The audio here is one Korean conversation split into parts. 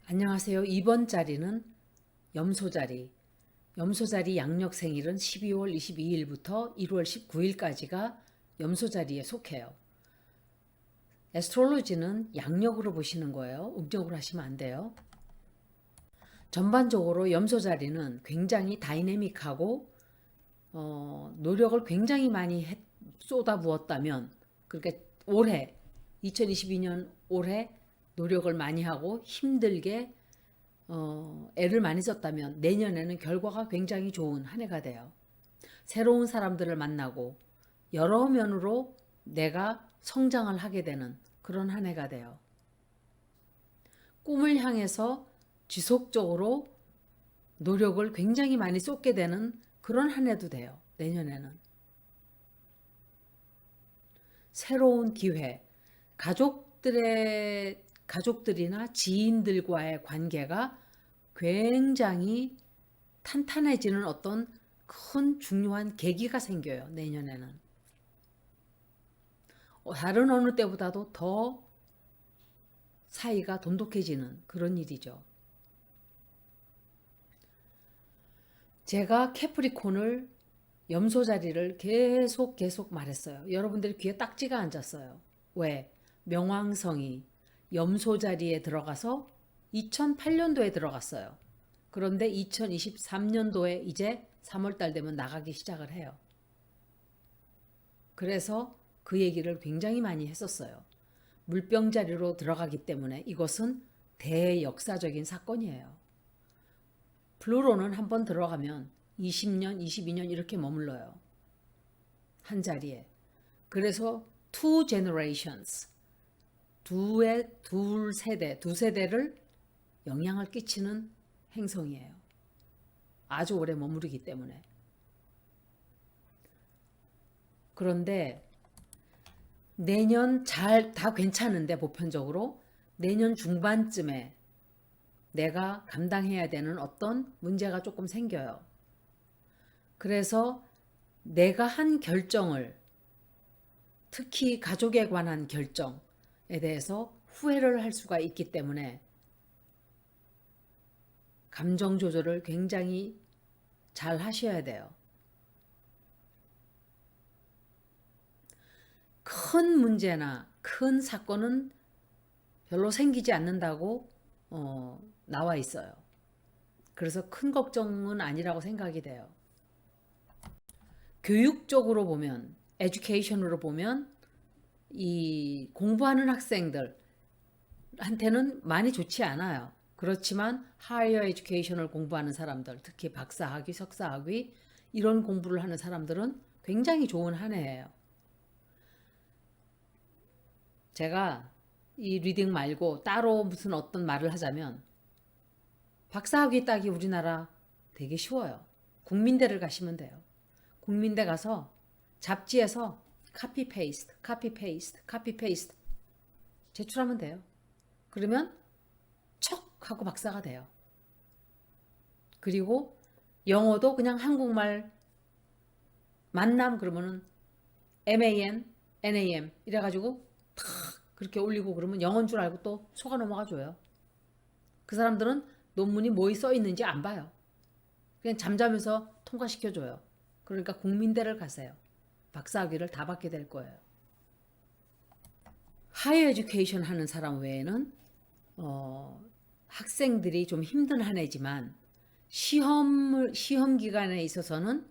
안녕하세요. 이번 자리는 염소자리. 염소자리 양력 생일은 12월 22일부터 1월 19일까지가 염소자리에 속해요. 애스트롤로지는 양력으로 보시는 거예요. 음력으로 하시면 안 돼요. 전반적으로 염소자리는 굉장히 다이내믹하고 노력을 굉장히 많이 쏟아부었다면, 그러니까 올해 2022년 올해 노력을 많이 하고 힘들게 애를 많이 썼다면 내년에는 결과가 굉장히 좋은 한 해가 돼요. 새로운 사람들을 만나고 여러 면으로 내가 성장을 하게 되는 그런 한 해가 돼요. 꿈을 향해서 지속적으로 노력을 굉장히 많이 쏟게 되는 그런 한 해도 돼요. 내년에는. 새로운 기회, 가족들이나 지인들과의 관계가 굉장히 탄탄해지는 어떤 큰 중요한 계기가 생겨요. 내년에는. 다른 어느 때보다도 더 사이가 돈독해지는 그런 일이죠. 제가 캐프리콘을 염소 자리를 계속 말했어요. 여러분들이 귀에 딱지가 앉았어요. 왜? 명왕성이 염소 자리에 들어가서 2008년도에 들어갔어요. 그런데 2023년도에 이제 3월달 되면 나가기 시작을 해요. 그래서 그 얘기를 굉장히 많이 했었어요. 물병 자리로 들어가기 때문에 이것은 대역사적인 사건이에요. 플루로는 한번 들어가면 20년, 22년 이렇게 머물러요. 한 자리에. 그래서 two generations, 두 세대를 영향을 끼치는 행성이에요. 아주 오래 머무르기 때문에. 그런데 내년 다 괜찮은데 보편적으로 내년 중반쯤에 내가 감당해야 되는 어떤 문제가 조금 생겨요. 그래서 내가 한 결정을, 특히 가족에 관한 결정에 대해서 후회를 할 수가 있기 때문에 감정 조절을 굉장히 잘 하셔야 돼요. 큰 문제나 큰 사건은 별로 생기지 않는다고 나와 있어요. 그래서 큰 걱정은 아니라고 생각이 돼요. 교육적으로 보면, 에듀케이션으로 보면 이 공부하는 학생들한테는 많이 좋지 않아요. 그렇지만 하이어 에듀케이션을 공부하는 사람들, 특히 박사학위, 석사학위 이런 공부를 하는 사람들은 굉장히 좋은 한 해예요. 제가 이 리딩 말고 따로 무슨 어떤 말을 하자면 박사학위 따기 우리나라 되게 쉬워요. 국민대를 가시면 돼요. 국민대 가서 잡지에서 카피 페이스트 제출하면 돼요. 그러면 척 하고 박사가 돼요. 그리고 영어도 그냥 한국말 만남 그러면은 NAM 이래가지고 탁 그렇게 올리고 그러면 영어인 줄 알고 또 속아 넘어가 줘요. 그 사람들은 논문이 뭐에 써 있는지 안 봐요. 그냥 잠자면서 통과시켜 줘요. 그러니까 국민대를 가세요. 박사학위를 다 받게 될 거예요. 하이어 에듀케이션 하는 사람 외에는 학생들이 좀 힘든 한 해지만 시험 기간에 있어서는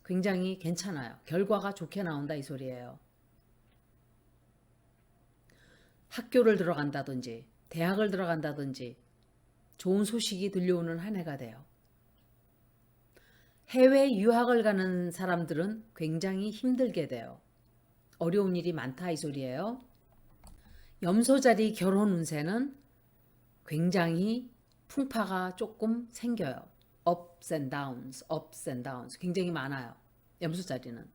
굉장히 괜찮아요. 결과가 좋게 나온다 이 소리예요. 학교를 들어간다든지 대학을 들어간다든지 좋은 소식이 들려오는 한 해가 돼요. 해외 유학을 가는 사람들은 굉장히 힘들게 돼요. 어려운 일이 많다 이 소리예요. 염소자리 결혼 운세는 굉장히 풍파가 조금 생겨요. ups and downs 굉장히 많아요. 염소자리는.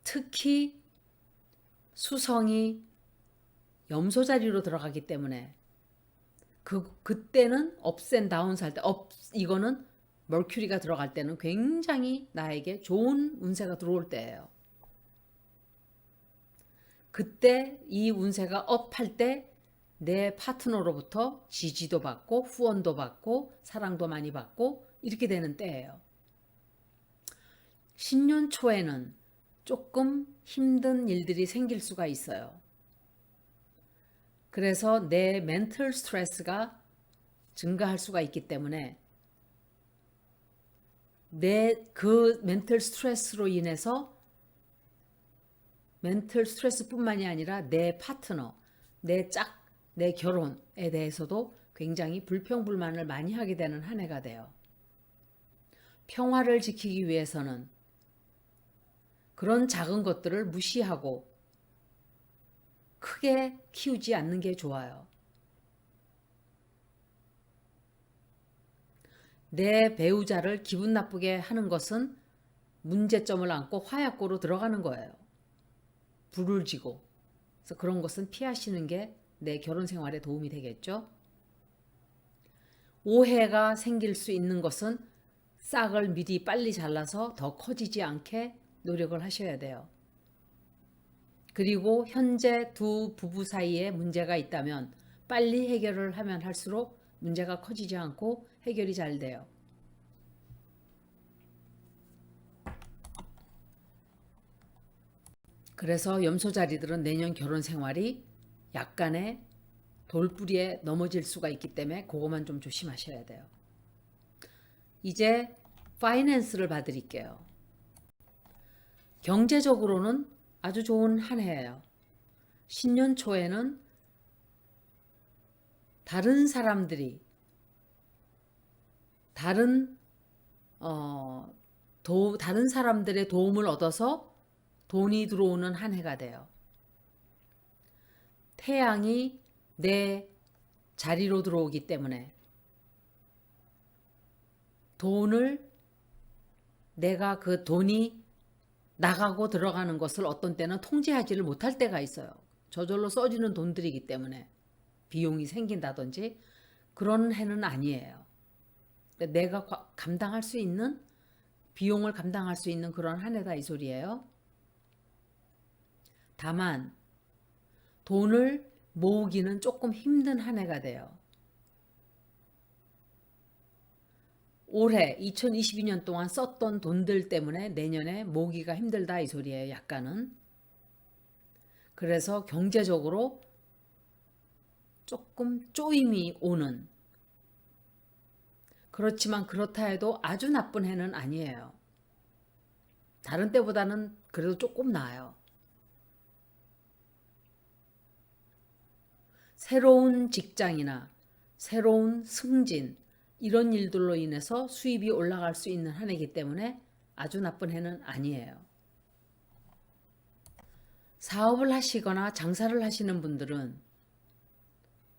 특히 수성이 염소자리로 들어가기 때문에 그때는 ups and downs 할 때 이거는 머큐리가 들어갈 때는 굉장히 나에게 좋은 운세가 들어올 때예요. 그때 이 운세가 업 할 때 내 파트너로부터 지지도 받고 후원도 받고 사랑도 많이 받고 이렇게 되는 때예요. 신년 초에는 조금 힘든 일들이 생길 수가 있어요. 그래서 내 멘탈 스트레스가 증가할 수가 있기 때문에 내 그 멘탈 스트레스로 인해서 멘탈 스트레스뿐만이 아니라 내 파트너, 내 결혼에 대해서도 굉장히 불평불만을 많이 하게 되는 한 해가 돼요. 평화를 지키기 위해서는 그런 작은 것들을 무시하고 크게 키우지 않는 게 좋아요. 내 배우자를 기분 나쁘게 하는 것은 문제점을 안고 화약고로 들어가는 거예요. 불을 지고. 그래서 그런 것은 피하시는 게 내 결혼 생활에 도움이 되겠죠. 오해가 생길 수 있는 것은 싹을 미리 빨리 잘라서 더 커지지 않게 노력을 하셔야 돼요. 그리고 현재 두 부부 사이에 문제가 있다면 빨리 해결을 하면 할수록 문제가 커지지 않고 해결이 잘 돼요. 그래서 염소자리들은 내년 결혼 생활이 약간의 돌부리에 넘어질 수가 있기 때문에 그것만 좀 조심하셔야 돼요. 이제 파이낸스를 봐드릴게요. 경제적으로는 아주 좋은 한 해예요. 신년 초에는 다른 사람들이 다른 사람들의 도움을 얻어서 돈이 들어오는 한 해가 돼요. 태양이 내 자리로 들어오기 때문에 내가 그 돈이 나가고 들어가는 것을 어떤 때는 통제하지를 못할 때가 있어요. 저절로 써지는 돈들이기 때문에 비용이 생긴다든지 그런 해는 아니에요. 내가 감당할 수 있는 비용을 감당할 수 있는 그런 한 해다 이 소리예요. 다만 돈을 모으기는 조금 힘든 한 해가 돼요. 올해 2022년 동안 썼던 돈들 때문에 내년에 모으기가 힘들다 이 소리예요. 약간은. 그래서 경제적으로 조금 쪼임이 오는, 그렇지만 그렇다 해도 아주 나쁜 해는 아니에요. 다른 때보다는 그래도 조금 나아요. 새로운 직장이나 새로운 승진 이런 일들로 인해서 수입이 올라갈 수 있는 한 해이기 때문에 아주 나쁜 해는 아니에요. 사업을 하시거나 장사를 하시는 분들은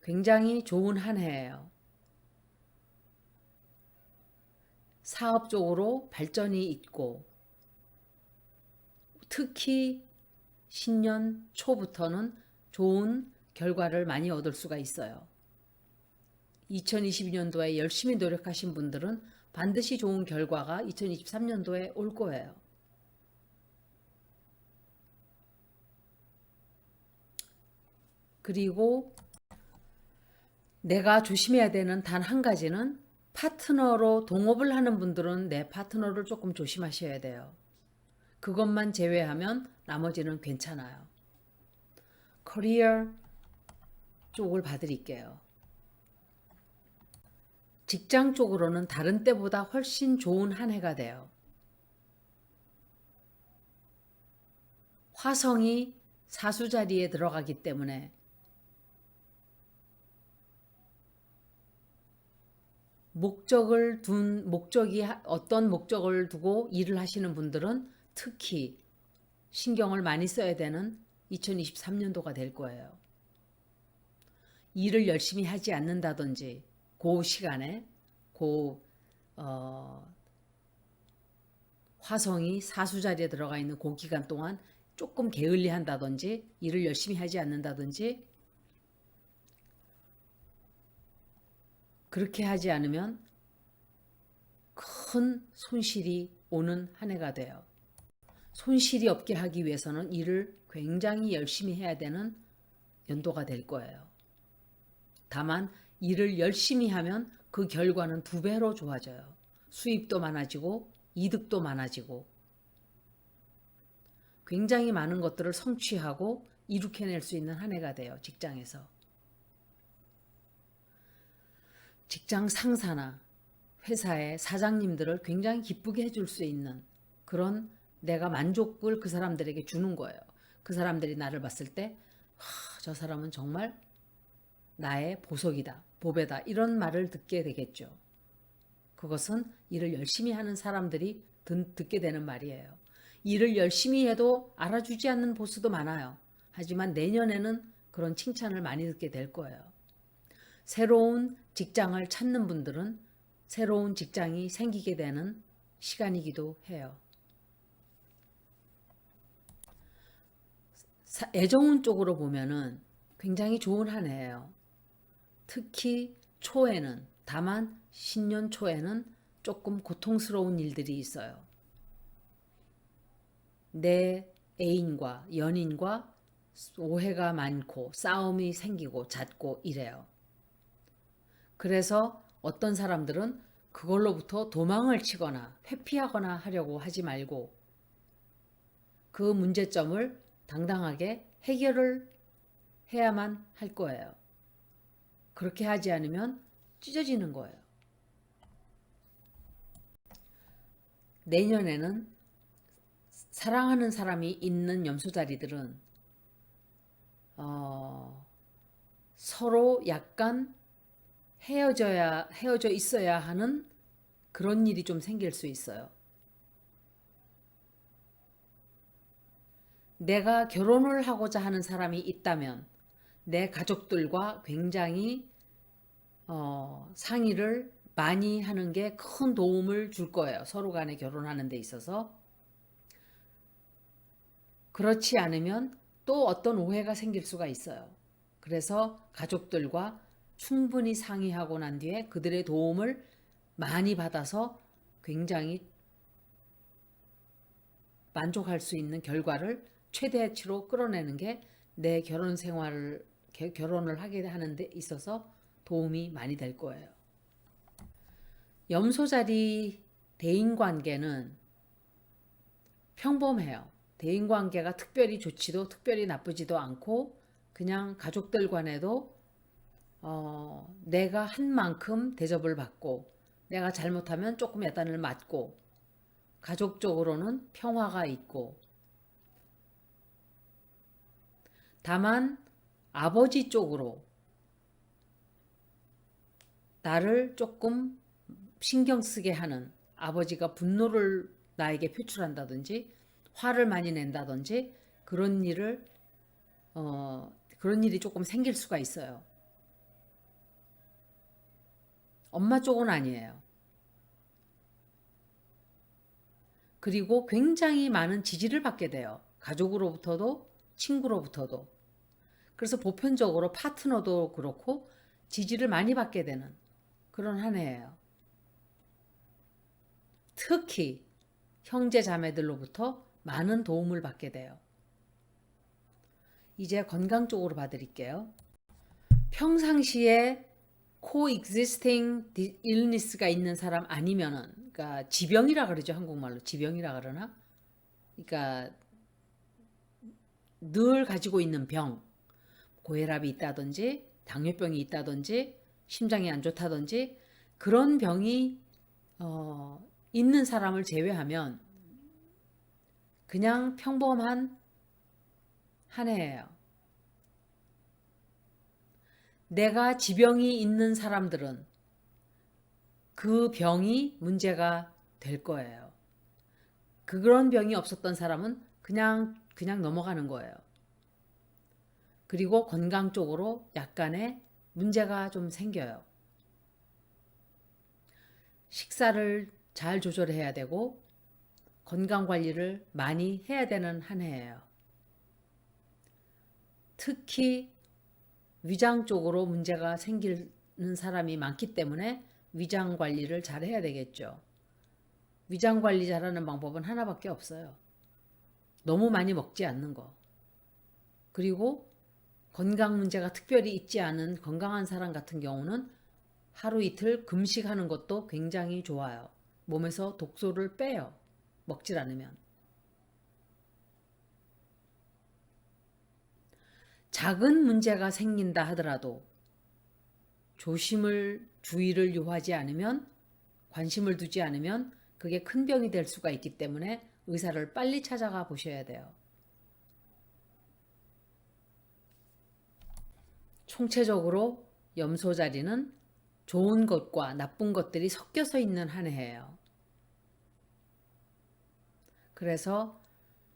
굉장히 좋은 한 해예요. 사업적으로 발전이 있고 특히 신년 초부터는 좋은 결과를 많이 얻을 수가 있어요. 2022년도에 열심히 노력하신 분들은 반드시 좋은 결과가 2023년도에 올 거예요. 그리고 내가 조심해야 되는 단 한 가지는 파트너로 동업을 하는 분들은 내 파트너를 조금 조심하셔야 돼요. 그것만 제외하면 나머지는 괜찮아요. 커리어 쪽을 봐드릴게요. 직장 쪽으로는 다른 때보다 훨씬 좋은 한 해가 돼요. 화성이 사수자리에 들어가기 때문에 어떤 목적을 두고 일을 하시는 분들은 특히 신경을 많이 써야 되는 2023년도가 될 거예요. 일을 열심히 하지 않는다든지 그 시간에 화성이 사수자리에 들어가 있는 그 기간 동안 조금 게을리한다든지 일을 열심히 하지 않는다든지 그렇게 하지 않으면 큰 손실이 오는 한 해가 돼요. 손실이 없게 하기 위해서는 일을 굉장히 열심히 해야 되는 연도가 될 거예요. 다만 일을 열심히 하면 그 결과는 2배로 좋아져요. 수입도 많아지고 이득도 많아지고 굉장히 많은 것들을 성취하고 이룩해낼 수 있는 한 해가 돼요. 직장에서. 직장 상사나 회사의 사장님들을 굉장히 기쁘게 해줄 수 있는 그런 내가 만족을 그 사람들에게 주는 거예요. 그 사람들이 나를 봤을 때 저 사람은 정말 나의 보석이다, 보배다 이런 말을 듣게 되겠죠. 그것은 일을 열심히 하는 사람들이 듣게 되는 말이에요. 일을 열심히 해도 알아주지 않는 보스도 많아요. 하지만 내년에는 그런 칭찬을 많이 듣게 될 거예요. 새로운 직장을 찾는 분들은 새로운 직장이 생기게 되는 시간이기도 해요. 애정운 쪽으로 보면은 굉장히 좋은 한 해예요. 특히 초에는, 다만 신년 초에는 조금 고통스러운 일들이 있어요. 내 애인과 연인과 오해가 많고 싸움이 생기고 잦고 이래요. 그래서 어떤 사람들은 그걸로부터 도망을 치거나 회피하거나 하려고 하지 말고 그 문제점을 당당하게 해결을 해야만 할 거예요. 그렇게 하지 않으면 찢어지는 거예요. 내년에는 사랑하는 사람이 있는 염소자리들은 서로 약간 헤어져 있어야 하는 그런 일이 좀 생길 수 있어요. 내가 결혼을 하고자 하는 사람이 있다면 내 가족들과 굉장히 상의를 많이 하는 게 큰 도움을 줄 거예요. 서로 간에 결혼하는 데 있어서. 그렇지 않으면 또 어떤 오해가 생길 수가 있어요. 그래서 가족들과 충분히 상의하고 난 뒤에 그들의 도움을 많이 받아서 굉장히 만족할 수 있는 결과를 최대치로 끌어내는 게 내 결혼을 하게 하는 데 있어서 도움이 많이 될 거예요. 염소자리 대인관계는 평범해요. 대인관계가 특별히 좋지도 특별히 나쁘지도 않고 그냥 가족들 간에도 내가 한 만큼 대접을 받고 내가 잘못하면 조금 야단을 맞고 가족적으로는 평화가 있고 다만 아버지 쪽으로 나를 조금 신경 쓰게 하는 아버지가 분노를 나에게 표출한다든지 화를 많이 낸다든지 그런 일이 조금 생길 수가 있어요. 엄마 쪽은 아니에요. 그리고 굉장히 많은 지지를 받게 돼요. 가족으로부터도 친구로부터도. 그래서 보편적으로 파트너도 그렇고 지지를 많이 받게 되는 그런 한 해예요. 특히 형제 자매들로부터 많은 도움을 받게 돼요. 이제 건강 쪽으로 봐드릴게요. 평상시에 coexisting illness가 있는 사람 아니면은 그러니까 지병이라 그러죠. 한국말로 지병이라 그러나? 그러니까 늘 가지고 있는 병, 고혈압이 있다든지 당뇨병이 있다든지 심장이 안 좋다든지 그런 병이 있는 사람을 제외하면 그냥 평범한 한 해예요. 내가 지병이 있는 사람들은 그 병이 문제가 될 거예요. 그런 병이 없었던 사람은 그냥 넘어가는 거예요. 그리고 건강 쪽으로 약간의 문제가 좀 생겨요. 식사를 잘 조절해야 되고 건강 관리를 많이 해야 되는 한 해예요. 특히 위장 쪽으로 문제가 생기는 사람이 많기 때문에 위장 관리를 잘 해야 되겠죠. 위장 관리 잘하는 방법은 하나밖에 없어요. 너무 많이 먹지 않는 거. 그리고 건강 문제가 특별히 있지 않은 건강한 사람 같은 경우는 하루 이틀 금식하는 것도 굉장히 좋아요. 몸에서 독소를 빼요. 먹질 않으면. 작은 문제가 생긴다 하더라도 주의를 요하지 않으면, 관심을 두지 않으면 그게 큰 병이 될 수가 있기 때문에 의사를 빨리 찾아가 보셔야 돼요. 총체적으로 염소 자리는 좋은 것과 나쁜 것들이 섞여서 있는 한 해예요. 그래서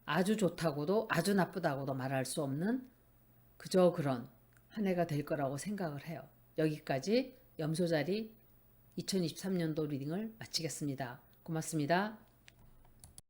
아주 좋다고도 아주 나쁘다고도 말할 수 없는 그저 그런 한 해가 될 거라고 생각을 해요. 여기까지 염소자리 2023년도 리딩을 마치겠습니다. 고맙습니다.